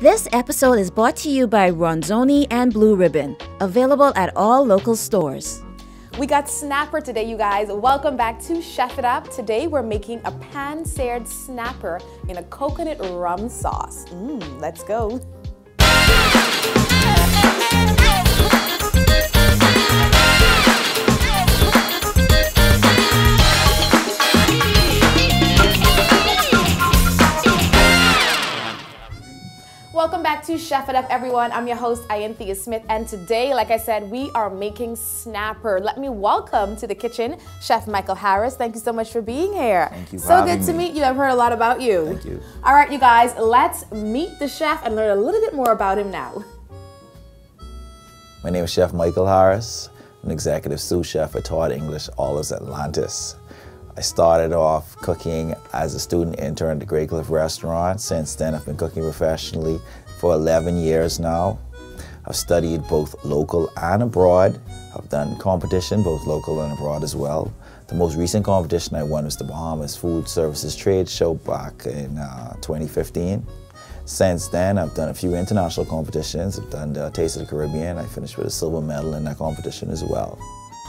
This episode is brought to you by Ronzoni and Blue Ribbon, available at all local stores. We got snapper today, you guys. Welcome back to Chef It Up. Today we're making a pan-seared snapper in a coconut rum sauce. Let's go. Welcome back to Chef It Up, everyone. I'm your host, Ianthea Smith, and today, like I said, we are making snapper. Let me welcome to the kitchen Chef Mychal Harris. Thank you so much for being here. Thank you for having having me. So good to me. meet you. I've heard a lot about you. Thank you. All right, you guys, let's meet the chef and learn a little bit more about him now. My name is Chef Mychal Harris. I'm an executive sous chef at Todd English Olives Atlantis. I started off cooking as a student intern at the Great Cliff restaurant. Since then, I've been cooking professionally for 11 years now. I've studied both local and abroad. I've done competition, both local and abroad as well. The most recent competition I won was the Bahamas Food Services Trade Show back in 2015. Since then, I've done a few international competitions. I've done the Taste of the Caribbean. I finished with a silver medal in that competition as well.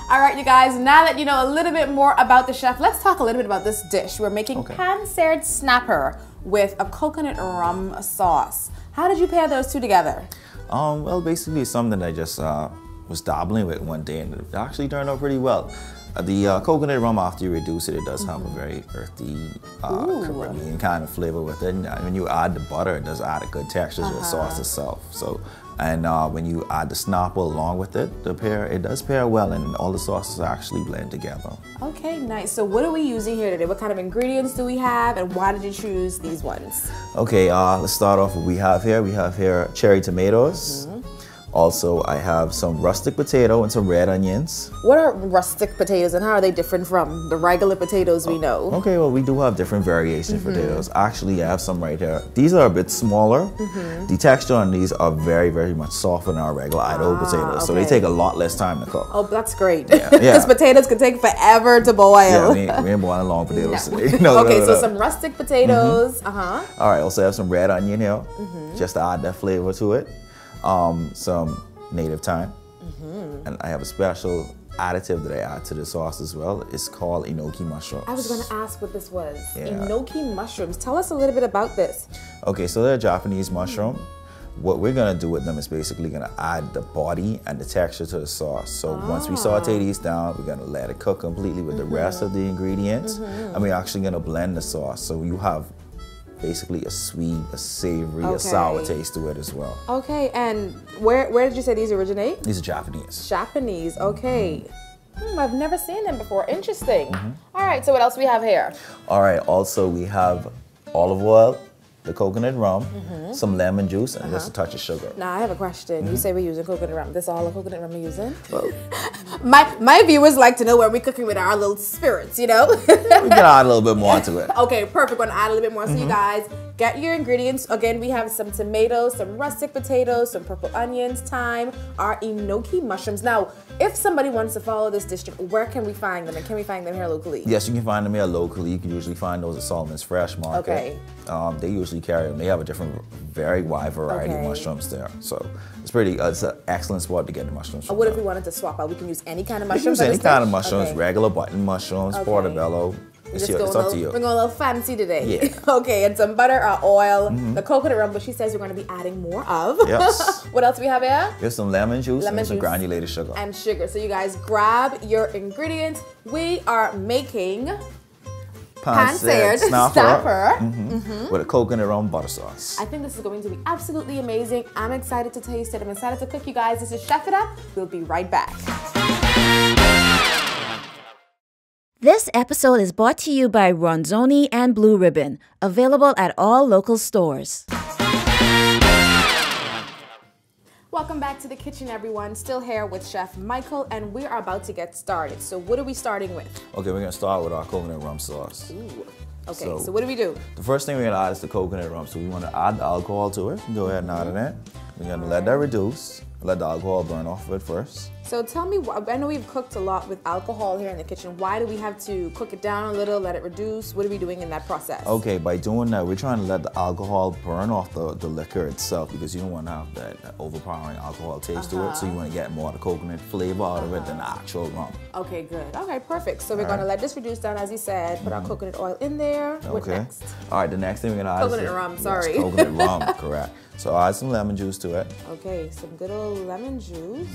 All right, you guys, now that you know a little bit more about the chef, let's talk a little bit about this dish. We're making pan-seared snapper with a coconut rum sauce. How did you pair those two together? Well, basically it's something I just was dabbling with one day, and it actually turned out pretty well. The coconut rum, after you reduce it, it does have a very earthy Caribbean kind of flavor with it. And when you add the butter, it does add a good texture to the sauce itself. So, and when you add the snapper along with it, it does pair well, and all the sauces actually blend together. Okay, nice. So what are we using here today? What kind of ingredients do we have, and why did you choose these ones? Okay, let's start off with what we have here. We have here cherry tomatoes. Also, I have some rustic potato and some red onions. What are rustic potatoes, and how are they different from the regular potatoes we know? Okay, well, we do have different variation of potatoes. Actually, I have some right here. These are a bit smaller. The texture on these are very, very much softer than our regular Idaho potatoes, so they take a lot less time to cook. Oh, that's great. Because potatoes can take forever to boil. Yeah, we ain't boiling long potatoes today. Okay, so some rustic potatoes. All right, also have some red onion here, just to add that flavor to it. Some native thyme, and I have a special additive that I add to the sauce as well. It's called enoki mushrooms. I was going to ask what this was. Yeah. Enoki mushrooms. Tell us a little bit about this. Okay, so they're a Japanese mushroom. What we're going to do with them is basically going to add the body and the texture to the sauce. So once we saute these down, we're going to let it cook completely with the rest of the ingredients, and we're actually going to blend the sauce. So you have basically a sweet, a savory, a sour taste to it as well. Okay, and where did you say these originate? These are Japanese. Japanese, okay. I've never seen them before. Interesting. All right, so what else we have here? All right, also we have olive oil, the coconut rum, some lemon juice, and just a touch of sugar. Now, I have a question. You say we're using coconut rum. This all the coconut rum we're using? Well, my viewers like to know where we're cooking with our little spirits, you know? We can add a little bit more to it. Okay, perfect. We're gonna add a little bit more. So you guys, get your ingredients. Again, we have some tomatoes, some rustic potatoes, some purple onions, thyme, our enoki mushrooms. Now, if somebody wants to follow this dish, where can we find them? And can we find them here locally? Yes, you can find them here locally. You can usually find those at Solomon's Fresh Market. Okay. They usually carry them. They have a very wide variety of mushrooms there. So it's an excellent spot to get the mushrooms from. What if we wanted to swap out? We can use any kind of You can mushrooms? use any kind of mushrooms, regular button mushrooms, portobello. It's up to you. We're going a little fancy today. Yeah. Okay, and some butter or oil, the coconut rum, but she says we're going to be adding more of. Yes. What else we have here? Here's some lemon juice and some granulated sugar. And sugar. So you guys grab your ingredients. We are making pan-seared snapper with a coconut rum butter sauce. I think this is going to be absolutely amazing. I'm excited to taste it. I'm excited to cook, you guys. This is Chef It Up. We'll be right back. This episode is brought to you by Ronzoni and Blue Ribbon, available at all local stores. Welcome back to the kitchen, everyone. Still here with Chef Mychal, and we are about to get started. So what are we starting with? Okay, we're gonna start with our coconut rum sauce. Ooh. Okay, so what do we do? The first thing we're gonna add is the coconut rum. So we wanna add the alcohol to it. Go ahead and add it in. We're gonna let that reduce, let the alcohol burn off of it first. So tell me, I know we've cooked a lot with alcohol here in the kitchen. Why do we have to cook it down a little, let it reduce? What are we doing in that process? Okay, by doing that, we're trying to let the alcohol burn off the liquor itself, because you don't want to have that overpowering alcohol taste to it. So you want to get more of the coconut flavor out of it than the actual rum. Okay, good. Okay, perfect. So we're going to let this reduce down, as you said, put our coconut oil in there. What next? All right, the next thing we're going to add is coconut rum, sorry. Yes, coconut rum, correct. So I'll add some lemon juice to it. Okay, some good old lemon juice.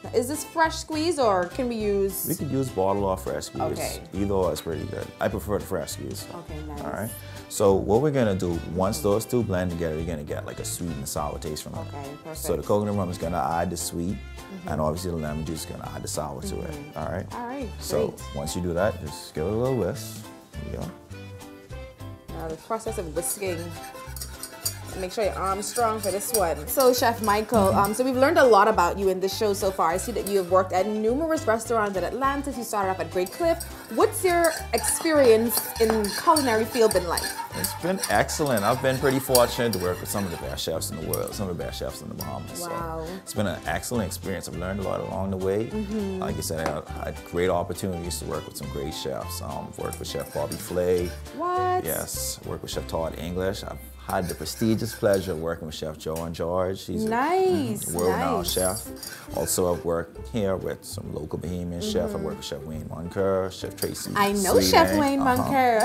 Now, is this fresh squeeze or can we use? We could use bottle or fresh squeeze. Okay. Either or is pretty good. I prefer the fresh squeeze. Okay, nice. All right. So what we're gonna do, once those two blend together, you're gonna get like a sweet and sour taste from it. Okay, perfect. So the coconut rum is gonna add the sweet, and obviously the lemon juice is gonna add the sour to it. All right. All right. So great. once you do that, just give it a little whisk. There you go. Now the process of whisking. Make sure your arm's strong for this one. So Chef Mychal, so we've learned a lot about you in this show so far. I see that you have worked at numerous restaurants in Atlantis. You started off at Great Cliff. What's your experience in culinary field been like? It's been excellent. I've been pretty fortunate to work with some of the best chefs in the world, some of the best chefs in the Bahamas. Wow. So it's been an excellent experience. I've learned a lot along the way. Like I said, I had great opportunities to work with some great chefs. Worked with Chef Bobby Flay. What? Yes. Worked with Chef Todd English. I've had the prestigious pleasure of working with Chef Joe and George. He's nice, a world-renowned nice. chef. Also, I've worked here with some local Bahamian chef. I've worked with Chef Wayne Munker, Chef Tracy. I know Chef Wayne Munker.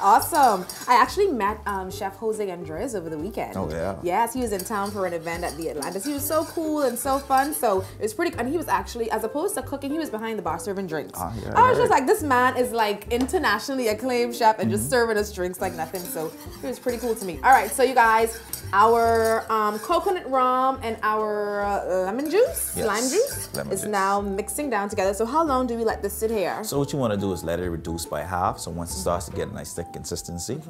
Awesome. I actually met Chef Jose Andres over the weekend. Oh, yeah. Yes, he was in town for an event at the Atlantis. He was so cool and so fun. So it was pretty, and he was actually, as opposed to cooking, he was behind the bar serving drinks. Yeah, I was just like, this man is like internationally acclaimed chef and just serving us drinks like nothing. So it was pretty cool to me. All right, so you guys, our coconut rum and our lemon juice, Yes, lime juice, is now mixing down together. So how long do we let this sit here? So what you want to do is let it reduce by half. So once it starts to get a nice thick consistency,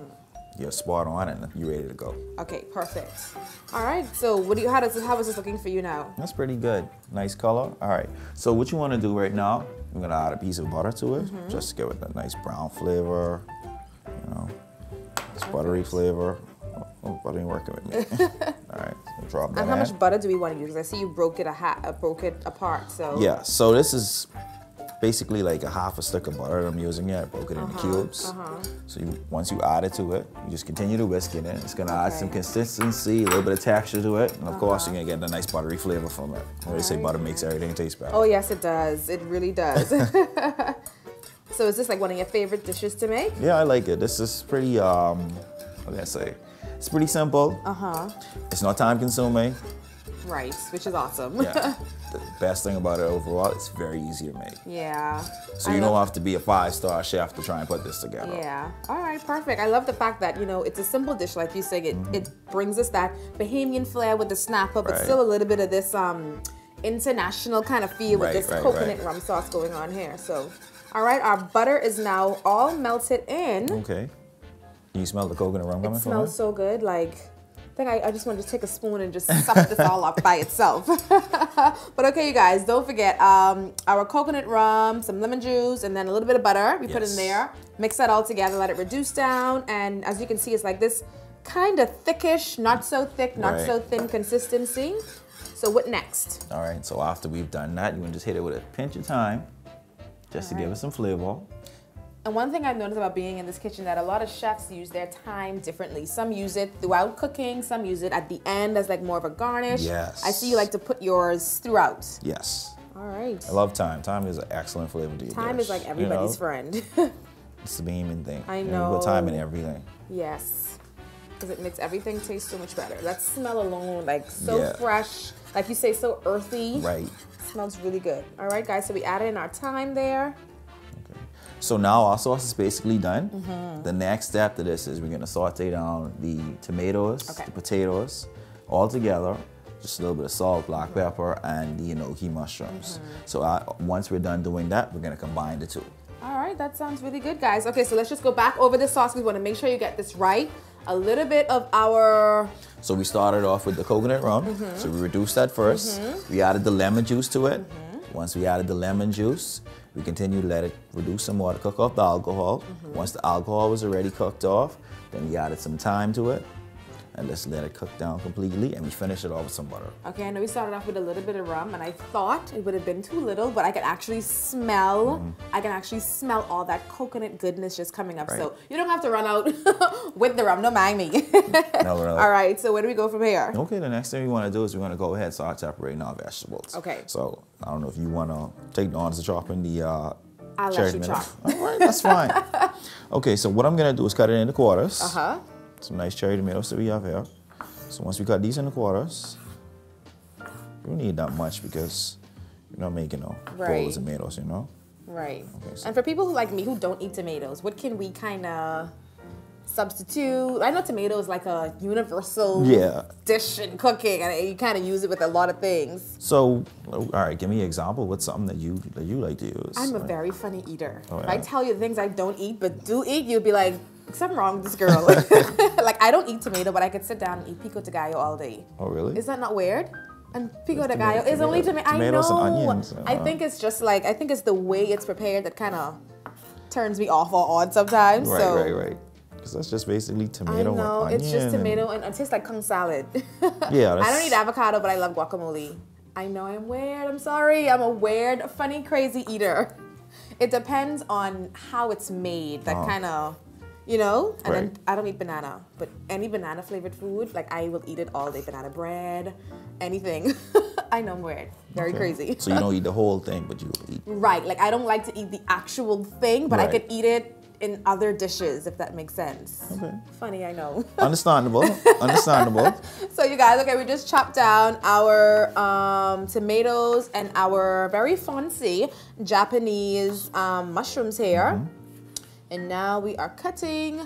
you're spot on and you're ready to go. Okay, perfect. All right, so what do you? How is this looking for you now? That's pretty good. Nice color. All right. So what you want to do right now, I'm gonna add a piece of butter to it, just to give it a nice brown flavor. You know, it's buttery flavor. Oh, butter ain't working with me. All right, so drop that. And how in. much butter do we want to use? I see you broke it apart. So yeah. So this is basically like a half a stick of butter that I'm using here. I broke it into cubes. So once you add it to it, you just continue to whisk it in. It's gonna add some consistency, a little bit of texture to it, and of course you're gonna get a nice buttery flavor from it. They say butter makes everything taste better. oh yes, it does. It really does. So is this like one of your favorite dishes to make? Yeah, I like it. This is pretty, what can I say? It's pretty simple. It's not time consuming. Right, which is awesome. Yeah. The best thing about it overall, it's very easy to make. Yeah. So you don't have to be a 5-star chef to try and put this together. Yeah. All right, perfect. I love the fact that, you know, it's a simple dish, like you say. It brings us that Bahamian flair with the snapper, but still a little bit of this international kind of feel with this coconut rum sauce going on here. So, all right, our butter is now all melted in. Okay. Can you smell the coconut rum coming It from smells so good. Like, I think I just want to take a spoon and just suck this all up by itself. But okay, you guys, don't forget our coconut rum, some lemon juice, and then a little bit of butter. We put in there. Mix that all together, let it reduce down. And as you can see, it's like this kind of thickish, not so thick, not so thin consistency. So what next? All right, so after we've done that, you want to just hit it with a pinch of thyme, just to give it some flavor. And one thing I've noticed about being in this kitchen that a lot of chefs use their thyme differently. Some use it throughout cooking, some use it at the end as like more of a garnish. Yes. I see you like to put yours throughout. Yes. All right. I love thyme. Thyme is an excellent flavor to your Thyme dish. is like everybody's friend. It's the Bahamian thing. I You know. put thyme in everything. Yes. Because it makes everything taste so much better. That smell alone, like so fresh, like you say, so earthy. Right. Smells really good. All right, guys, so we added in our thyme there. So now our sauce is basically done. The next step to this is we're gonna saute down the tomatoes, the potatoes, all together. Just a little bit of salt, black pepper, and the enoki mushrooms. So once we're done doing that, we're gonna combine the two. All right, that sounds really good, guys. Okay, so let's just go back over the sauce. We wanna make sure you get this right. A little bit of our... So we started off with the coconut rum. So we reduced that first. We added the lemon juice to it. Once we added the lemon juice, we continued to let it reduce some more to cook off the alcohol. Once the alcohol was already cooked off, then we added some thyme to it. and just let it cook down completely, and we finish it off with some butter. Okay, I know we started off with a little bit of rum, and I thought it would have been too little, but I can actually smell, all that coconut goodness just coming up. Right. So you don't have to run out with the rum, don't mind me. No. All right, so where do we go from here? Okay, the next thing we want to do is we want to go ahead and start separating our vegetables. Okay. So I don't know if you want to take the honors of chopping the I'll cherry let you tomatoes. chop. All right, that's fine. Okay, so what I'm going to do is cut it into quarters. Uh-huh. Some nice cherry tomatoes that we have here. So once we cut these into quarters, you don't need that much because you're not making no bowl of tomatoes, you know? Right. Okay, so And for people who like me who don't eat tomatoes, what can we kind of substitute? I know tomato is like a universal dish in cooking, and you kind of use it with a lot of things. So, all right, give me an example. What's something that you like to use? I'm a very funny eater. Oh, If yeah? I tell you the things I don't eat but do eat, you'll be like, something wrong with this girl. Like, I don't eat tomato, but I could sit down and eat pico de gallo all day. Oh, really? Is that not weird? And pico de It's gallo is only tomato. I know. tomatoes and onions. I think it's just like, I think it's the way it's prepared that kind of turns me off or on sometimes. Right. Because that's just basically tomato I know, and onion. it's just tomato and it tastes like kung salad. Yeah, I don't eat avocado, but I love guacamole. I know I'm weird, I'm sorry. I'm a weird, funny, crazy eater. It depends on how it's made, that kind of, you know? And then I don't eat banana, but any banana flavored food, like I will eat it all day. Banana bread, anything. I know I'm weird, very crazy. So you don't eat the whole thing, but you eat. Right, like I don't like to eat the actual thing, but I could eat it in other dishes, if that makes sense. Okay. Funny, I know. Understandable. Understandable. So you guys, okay, we just chopped down our tomatoes and our very fancy Japanese mushrooms here. And now we are cutting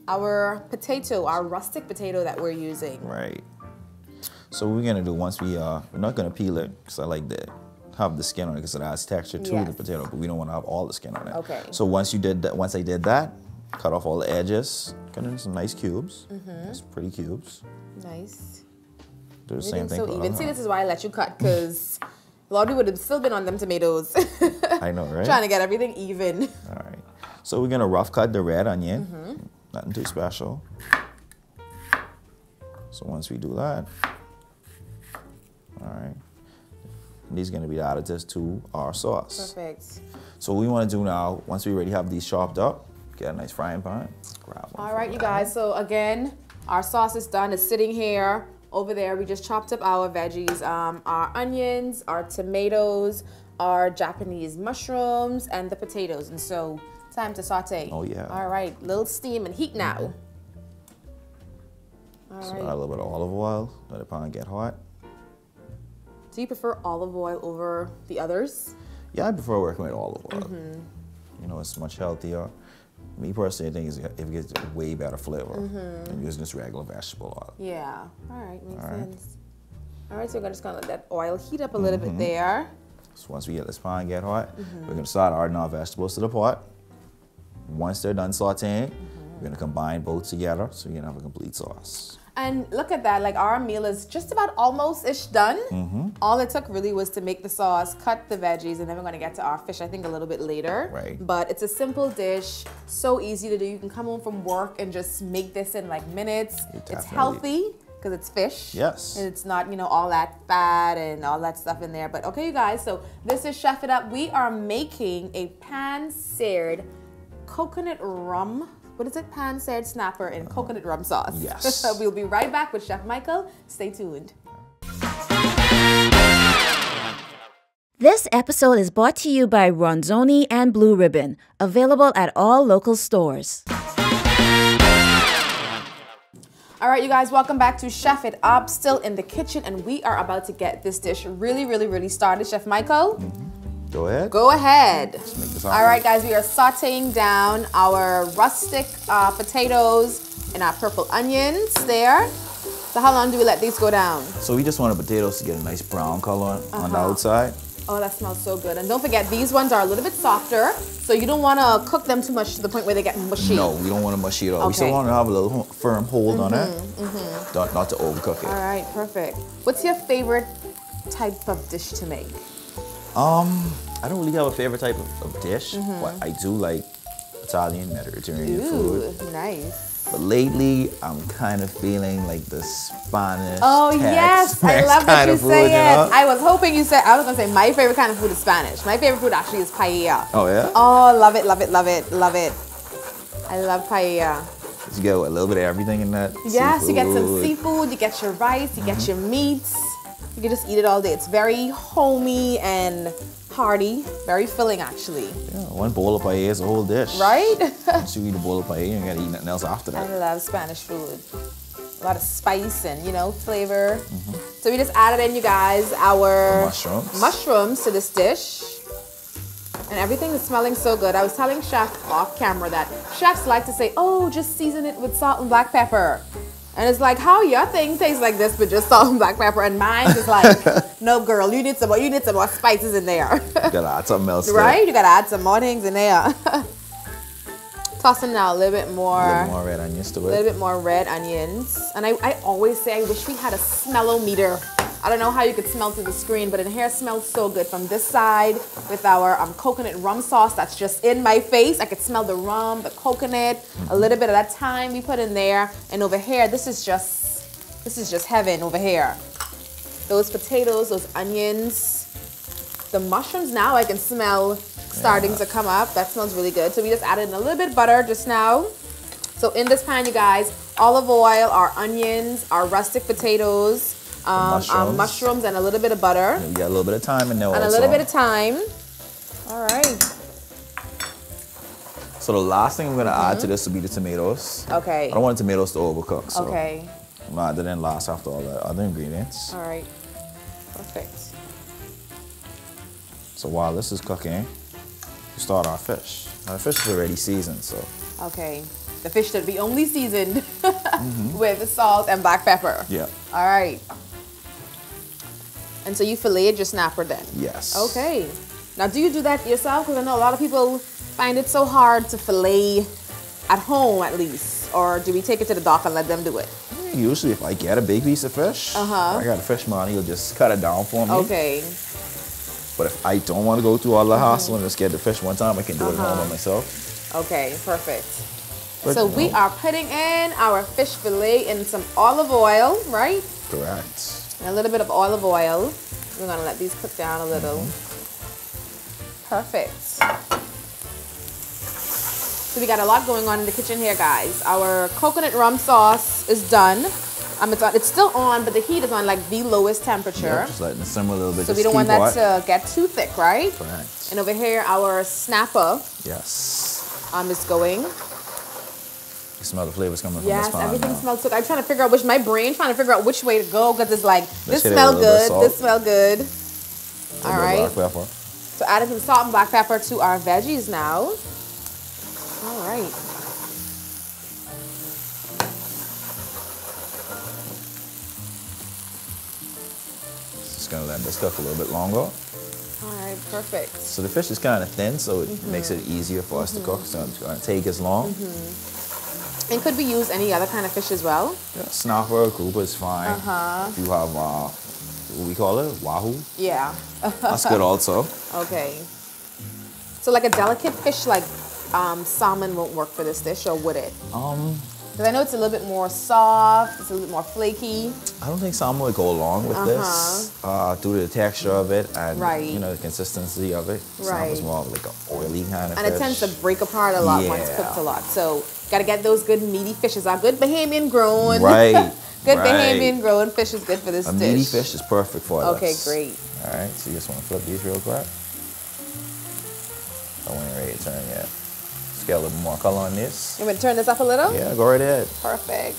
our potato, our rustic potato that we're using. Right. So what we're gonna do once we're not gonna peel it because I like to have the skin on it because it adds texture to the potato, but we don't want to have all the skin on it. Okay. So once I did that, cut off all the edges, cut into some nice cubes. Nice pretty cubes. Nice. Do the same thing. So for the even. other See, one. this is why I let you cut, because a lot of people would have still been on them tomatoes. I know, right? Trying to get everything even. All right. So we're gonna rough cut the red onion. Nothing too special. So once we do that, all right. These are going to be the additives to our sauce. Perfect. So what we want to do now, once we already have these chopped up, get a nice frying pan. Grab one. All right, you guys. So again, our sauce is done. It's sitting here. Over there, we just chopped up our veggies, our onions, our tomatoes, our Japanese mushrooms, and the potatoes. And so, time to saute. Oh, yeah. All right, little steam and heat now. All So right. add a little bit of olive oil, let the pan get hot. Do you prefer olive oil over the others? Yeah, I prefer working with olive oil. You know, it's much healthier. Me personally, I think it gives way better flavor than using just regular vegetable oil. Yeah. All right, makes All right. sense. All right, so we're just gonna let that oil heat up a little bit there. So once we get this pan get hot, we're gonna start adding our vegetables to the pot. Once they're done sauteing, we're gonna combine both together so you can have a complete sauce. And look at that, like our meal is just about almost-ish done. All it took really was to make the sauce, cut the veggies, and then we're gonna get to our fish, I think, a little bit later. Right. But it's a simple dish, so easy to do. You can come home from work and just make this in like minutes. It's definitely- healthy, because it's fish. Yes. And it's not, you know, all that fat and all that stuff in there. But okay, you guys, so this is Chef It Up. We are making a pan-seared coconut rum. What is it? Pan-seared snapper in coconut rum sauce. Yes. We'll be right back with Chef Mychal. Stay tuned. This episode is brought to you by Ronzoni and Blue Ribbon, available at all local stores. All right, you guys, welcome back to Chef It Up. Still in the kitchen, and we are about to get this dish really started. Chef Mychal, Go ahead. go ahead. make this All happen. right, guys, we are sauteing down our rustic potatoes and our purple onions there. So how long do we let these go down? So we just want the potatoes to get a nice brown color on the outside. Oh, that smells so good. And don't forget, these ones are a little bit softer, so you don't want to cook them too much to the point where they get mushy. No, we don't want to mush it up. We still Okay. want to have a little firm hold on it, not to overcook it. All right, perfect. What's your favorite type of dish to make? I don't really have a favorite type of dish, but I do like Italian, Mediterranean food. Ooh, nice. But lately, I'm kind of feeling like the Spanish. Oh yes, I love that you say it. I was hoping you said. I was gonna say my favorite kind of food is Spanish. My favorite food actually is paella. Oh yeah. Oh, love it, love it, love it, love it. I love paella. You get a little bit of everything in that. Yes, seafood. you get some seafood. You get your rice. You get your meats. You can just eat it all day. It's very homey and hearty. Very filling, actually. Yeah, one bowl of paella is a whole dish. Right? Once you eat a bowl of paella, you gotta eat nothing else after that. I love Spanish food. A lot of spice and, you know, flavor. So we just added in, you guys, our mushrooms to this dish. And everything is smelling so good. I was telling Chef off camera that chefs like to say, oh, just season it with salt and black pepper. And it's like, how your thing tastes like this, but just salt and black pepper, and mine is like, no, girl, you need some more spices in there. You gotta add something else. Right? You gotta add some more things in there. Tossing now a little bit more. A little more red onions to it. A little bit more red onions. And I always say, I wish we had a smellometer. I don't know how you could smell through the screen, but in here smells so good. From this side with our coconut rum sauce that's just in my face. I could smell the rum, the coconut, a little bit of that thyme we put in there. And over here, this is just heaven over here. Those potatoes, those onions, the mushrooms now I can smell starting to come up. That smells really good. So we just added in a little bit of butter just now. So in this pan, you guys, olive oil, our onions, our rustic potatoes, mushrooms, and a little bit of butter. And we got a little bit of thyme in there and also. A little bit of thyme. All right. So the last thing I'm gonna add to this will be the tomatoes. Okay. I don't want the tomatoes to overcook, so okay. I'm gonna add that in last after all the other ingredients. All right. Perfect. So while this is cooking, we start our fish. Now the fish is already seasoned, so. Okay. The fish should be only seasoned with salt and black pepper. Yeah. All right. And so you filleted your snapper then? Yes. Okay. Now, do you do that yourself? Because I know a lot of people find it so hard to fillet at home, at least. Or do we take it to the dock and let them do it? Usually, if I get a big piece of fish, I got a fish man, he'll just cut it down for me. Okay. But if I don't want to go through all the hassle and just get the fish one time, I can do it at home by myself. Okay, perfect. But, so we are putting in our fish fillet in some olive oil, right? Correct. And a little bit of olive oil. We're gonna let these cook down a little. Perfect. So we got a lot going on in the kitchen here, guys. Our coconut rum sauce is done. It's still on, but the heat is on like the lowest temperature. Yeah, just letting it simmer a little bit. So we don't want that to get too thick, right? Correct. And over here, our snapper is going. You smell the flavors coming from this pan. Yes, everything smells so good. I'm trying to figure out trying to figure out which way to go, because it's like, this smells good. All right. Black pepper. So adding some salt and black pepper to our veggies now. All right. Just gonna let this cook a little bit longer. All right, perfect. So the fish is kind of thin, so it makes it easier for us to cook. So it's gonna take as long. And could we use any other kind of fish as well? Yeah, snapper, grouper is fine. If you have, what we call it, wahoo. Yeah. That's good also. Okay. So like a delicate fish like salmon won't work for this dish, or would it? Because I know it's a little bit more soft, it's a little bit more flaky. I don't think salmon would go along with this due to the texture of it and you know, the consistency of it. Salmon's more of like an oily kind of fish. And it tends to break apart a lot once cooked a lot. So gotta get those good meaty fishes. Our good Bahamian grown. Right. Good Bahamian grown fish is good for this dish. A meaty fish is perfect for this. Okay, great. All right, so you just want to flip these real quick. I ain't ready to turn yet. Just get a little more color on this. You want to turn this up a little? Yeah, go right ahead. Perfect.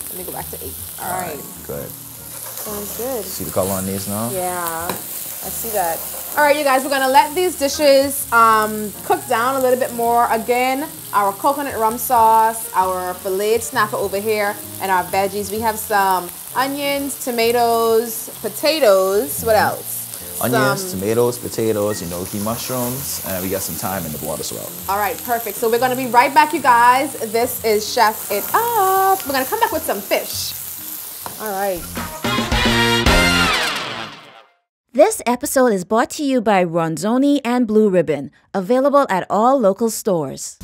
Let me go back to 8. All right. Good. Sounds good. See the color on these now? Yeah, I see that. All right, you guys, we're gonna let these dishes cook down a little bit more. Again, our coconut rum sauce, our filleted snapper over here, and our veggies. We have some onions, tomatoes, potatoes. What else? Onions, tomatoes, potatoes, enoki mushrooms, and we got some thyme in the water as well. All right, perfect. So we're gonna be right back, you guys. This is Chef It Up. We're gonna come back with some fish. All right. This episode is brought to you by Ronzoni and Blue Ribbon, available at all local stores.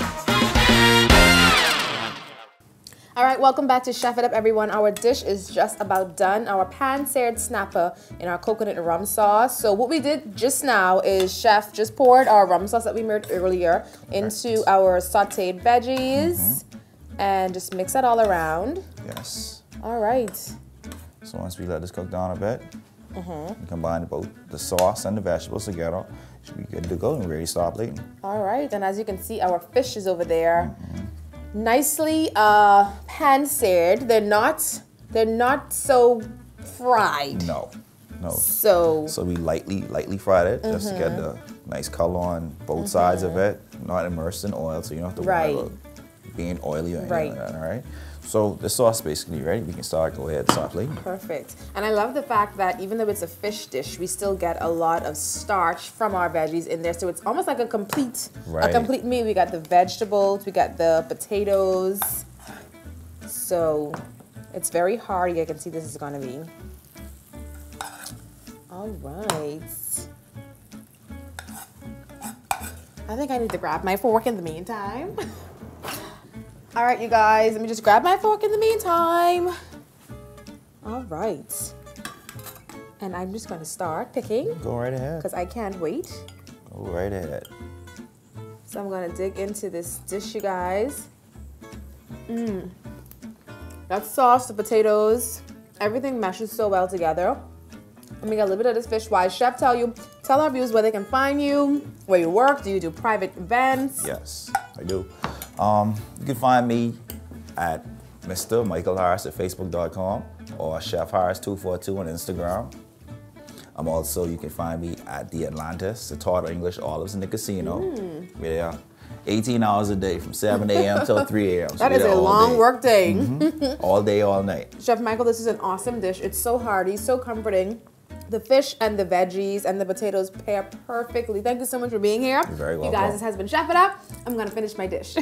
All right, welcome back to Chef It Up, everyone. Our dish is just about done. Our pan-seared snapper in our coconut and rum sauce. So what we did just now is Chef just poured our rum sauce that we made earlier into our sauteed veggies and just mix that all around. Yes. All right. So once we let this cook down a bit, we combine both the sauce and the vegetables together. Should be good to go and ready to start plating. All right, and as you can see, our fish is over there. Nicely pan-seared. They're not so fried. No. So we lightly fried it just to get the nice color on both sides of it. Not immersed in oil, so you don't have to worry about being oily or anything like that. All right. So the sauce is basically ready. We can go ahead and start plating. Perfect. And I love the fact that even though it's a fish dish, we still get a lot of starch from our veggies in there. So it's almost like a complete meal. We got the vegetables, we got the potatoes. So it's very hearty. I can see this is gonna be. All right. I think I need to grab my fork in the meantime. All right, you guys, let me just grab my fork in the meantime. All right. And I'm just gonna start picking. Go right ahead. Because I can't wait. Go right ahead. So I'm gonna dig into this dish, you guys. That sauce, the potatoes, everything meshes so well together. And we got a little bit of this fish. Why, Chef, tell our viewers where they can find you, where you work. Do you do private events? Yes, I do. You can find me at Mr. Mychal Harris at Facebook.com or Chef Harris 242 on Instagram. You can find me at the Atlantis, the Tart English Olives in the Casino. We're there 18 hours a day from 7 a.m. till 3 a.m. So that is a long work day. All day, all night. Chef Mychal, this is an awesome dish. It's so hearty, so comforting. The fish and the veggies and the potatoes pair perfectly. Thank you so much for being here. You're very welcome. You guys, this has been Chef It Up. I'm gonna finish my dish.